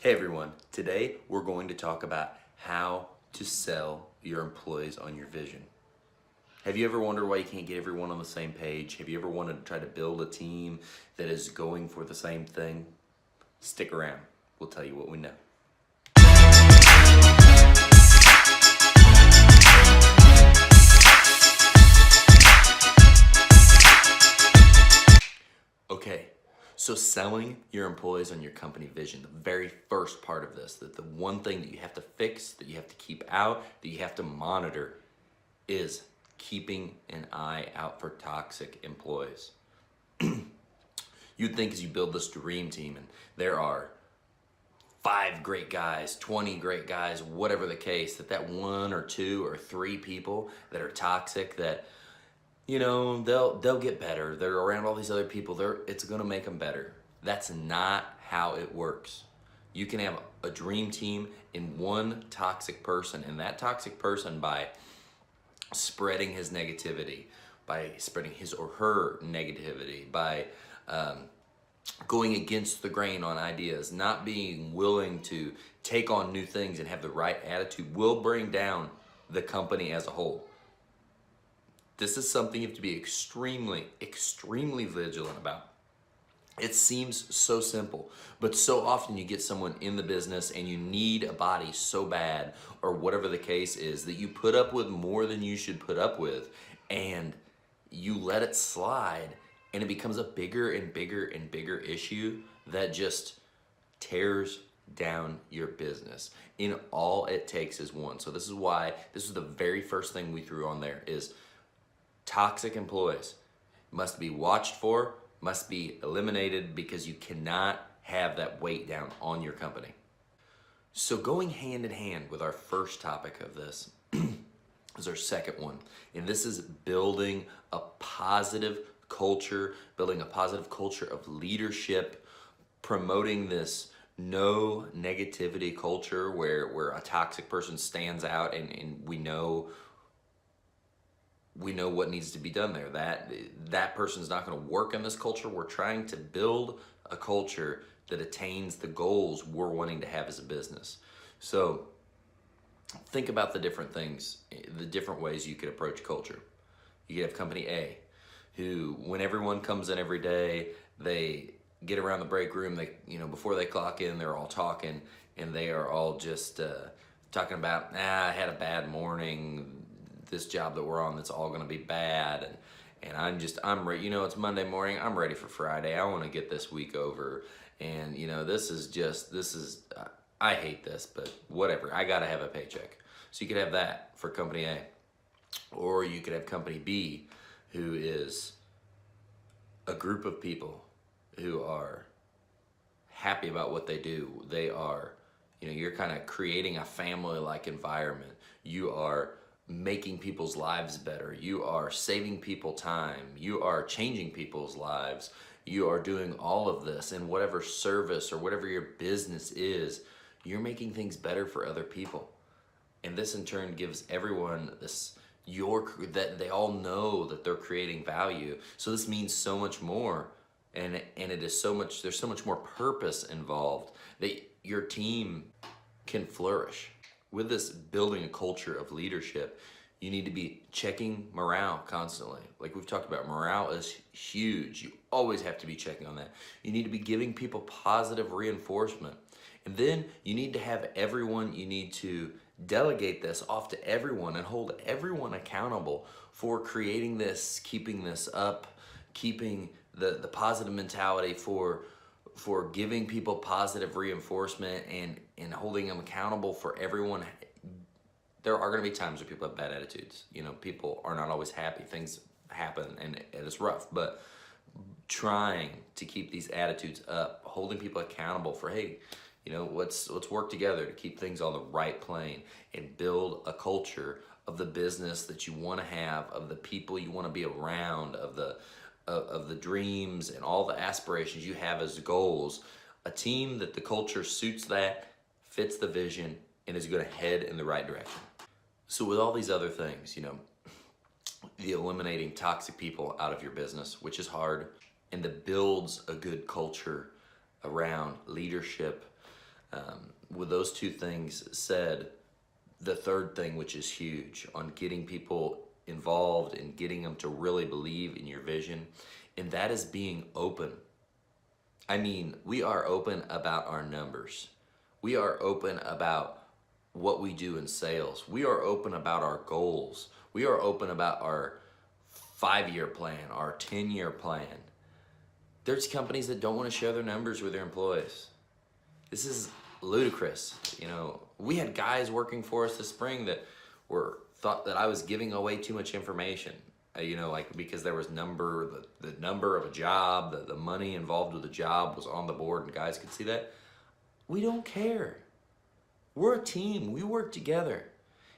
Hey everyone, today we're going to talk about how to sell your employees on your vision. Have you ever wondered why you can't get everyone on the same page? Have you ever wanted to try to build a team that is going for the same thing? Stick around, we'll tell you what we know. Okay, so selling your employees on your company vision, the very first part of this, that the one thing that you have to fix, that you have to keep out, that you have to monitor is keeping an eye out for toxic employees. You'd think as you build this dream team and there are 5 great guys, 20 great guys, whatever the case, that 1 or 2 or 3 people that are toxic, that they'll get better. They're around all these other people. It's gonna make them better. That's not how it works. You can have a dream team in one toxic person, and that toxic person, by spreading his negativity, by spreading his or her negativity, by going against the grain on ideas, not being willing to take on new things and have the right attitude, will bring down the company as a whole. This is something you have to be extremely, extremely vigilant about. It seems so simple, but so often you get someone in the business and you need a body so bad, or whatever the case is, that you put up with more than you should put up with, and you let it slide, and it becomes a bigger and bigger and bigger issue that just tears down your business. And all it takes is one. So this is why, this is the very first thing we threw on there, is toxic employees must be watched for, must be eliminated, because you cannot have that weight down on your company. So going hand in hand with our first topic of this is our second one. And this is building a positive culture, building a positive culture of leadership, promoting this no negativity culture where a toxic person stands out and we know what needs to be done there. That person's not going to work in this culture. We're trying to build a culture that attains the goals we're wanting to have as a business. So think about the different things, the different ways you could approach culture. You could have company A, who, when everyone comes in every day, they get around the break room, before they clock in, they're all talking, and they are all just talking about, I had a bad morning, this job that we're on, that's all going to be bad, and I'm ready. It's Monday morning, I'm ready for Friday. I want to get this week over, and I hate this, but whatever, I got to have a paycheck. So you could have that for company A, or you could have company B, who is a group of people who are happy about what they do. They are, you're kind of creating a family-like environment. You are making people's lives better. You are saving people time. You are changing people's lives. You are doing all of this in whatever service or whatever your business is. You're making things better for other people. And this in turn gives everyone that they all know that they're creating value. So this means so much more. And it is there's so much more purpose involved that your team can flourish. With this building a culture of leadership, you need to be checking morale constantly. Like we've talked about, morale is huge. You always have to be checking on that. You need to be giving people positive reinforcement. And then you need to delegate this off to everyone and hold everyone accountable for creating this, keeping this up, keeping the positive mentality, for giving people positive reinforcement and holding them accountable for everyone. There are going to be times where people have bad attitudes. People are not always happy. Things happen and it's rough, but trying to keep these attitudes up, holding people accountable for, hey, let's work together to keep things on the right plane and build a culture of the business that you want to have, of the people you want to be around, of the dreams and all the aspirations you have as goals. A team that the culture suits that, fits the vision, and is going to head in the right direction. So with all these other things, the eliminating toxic people out of your business, which is hard, and that builds a good culture around leadership, With those two things said, the third thing, which is huge on getting people involved and getting them to really believe in your vision, and that is being open. I mean, we are open about our numbers. We are open about what we do in sales. We are open about our goals. We are open about our 5-year plan, our 10-year plan. There's companies that don't want to share their numbers with their employees. This is ludicrous. You know, we had guys working for us this spring that thought that I was giving away too much information. You know, like because there was the number of a job, the money involved with the job was on the board and guys could see that. We don't care. We're a team. We work together.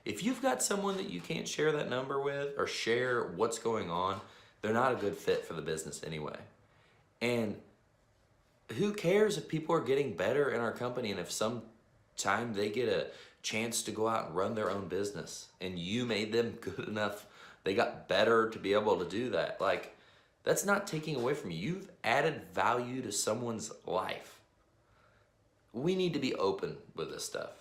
If you've got someone that you can't share that number with or share what's going on, they're not a good fit for the business anyway. And who cares if people are getting better in our company and if sometime they get a chance to go out and run their own business and you made them good enough, they got better to be able to do that. Like, that's not taking away from you. You've added value to someone's life. We need to be open with this stuff.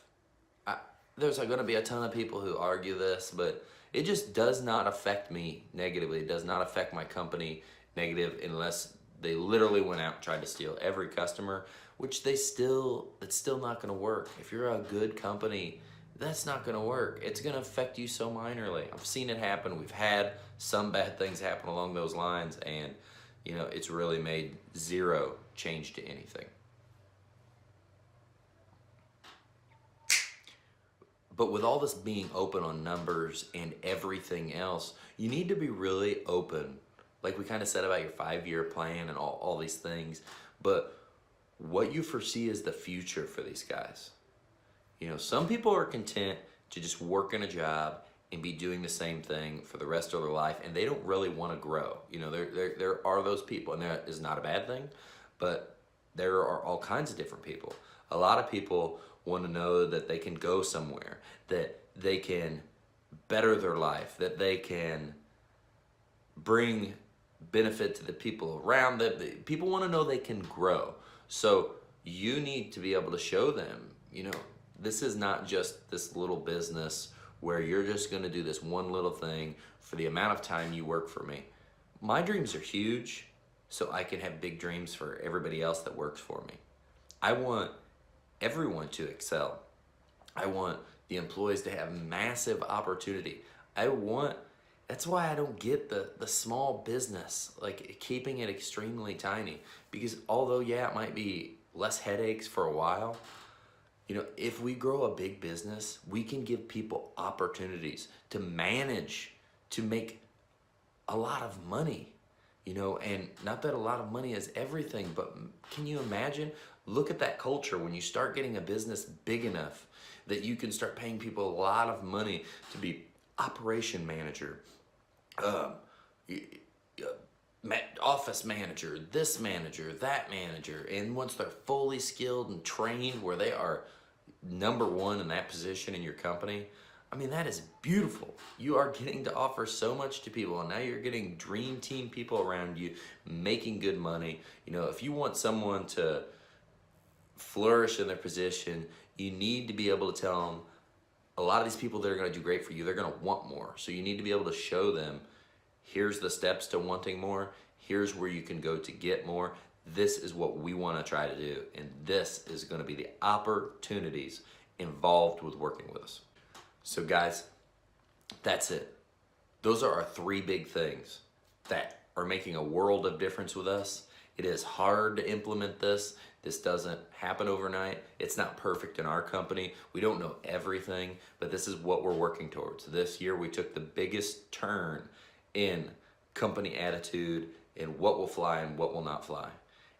There's going to be a ton of people who argue this, but it just does not affect me negatively. It does not affect my company negative unless they literally went out and tried to steal every customer, which it's still not going to work. If you're a good company, that's not going to work. It's going to affect you so minorly. I've seen it happen. We've had some bad things happen along those lines, and you know, it's really made zero change to anything. But with all this being open on numbers and everything else, you need to be really open. Like we kind of said about your 5-year plan and all these things, but what you foresee is the future for these guys. You know, some people are content to just work in a job and be doing the same thing for the rest of their life, and they don't really want to grow. You know, there are those people, and that is not a bad thing, but there are all kinds of different people. A lot of people want to know that they can go somewhere, that they can better their life, that they can bring benefit to the people around them. People want to know they can grow. So you need to be able to show them, you know, this is not just this little business where you're just going to do this one little thing for the amount of time you work for me. My dreams are huge, so I can have big dreams for everybody else that works for me. I want everyone to excel. I want the employees to have massive opportunity. That's why I don't get the small business, like keeping it extremely tiny, because although, yeah, it might be less headaches for a while, you know, if we grow a big business, we can give people opportunities to manage, to make a lot of money, you know, and not that a lot of money is everything, but can you imagine? Look at that culture when you start getting a business big enough that you can start paying people a lot of money to be operation manager, office manager, this manager, that manager. And once they're fully skilled and trained where they are number one in that position in your company, I mean, that is beautiful. You are getting to offer so much to people, and now you're getting dream team people around you making good money. You know, if you want someone to flourish in their position, you need to be able to tell them a lot of these people that are going to do great for you, they're going to want more. So you need to be able to show them, here's the steps to wanting more. Here's where you can go to get more. This is what we want to try to do. And this is going to be the opportunities involved with working with us. So guys, that's it. Those are our 3 big things that are making a world of difference with us. It is hard to implement this. This doesn't happen overnight. It's not perfect in our company. We don't know everything, but this is what we're working towards. This year we took the biggest turn in company attitude and what will fly and what will not fly.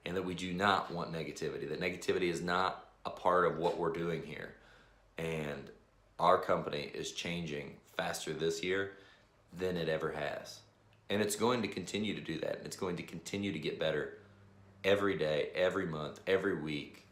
And that we do not want negativity. That negativity is not a part of what we're doing here. And our company is changing faster this year than it ever has. And it's going to continue to do that. It's going to continue to get better every day, every month, every week,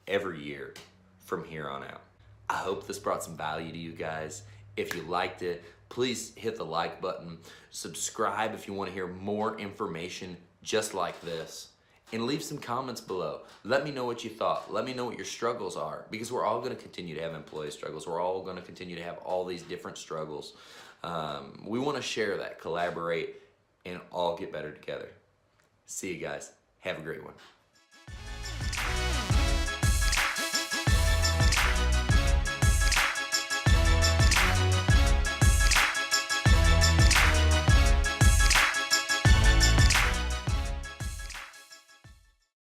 every year from here on out. I hope this brought some value to you guys. If you liked it, please hit the like button. Subscribe if you want to hear more information just like this. and leave some comments below. Let me know what you thought. Let me know what your struggles are, because we're all going to continue to have employee struggles. We're all going to continue to have all these different struggles. We want to share that, collaborate, and all get better together. See you guys. Have a great one.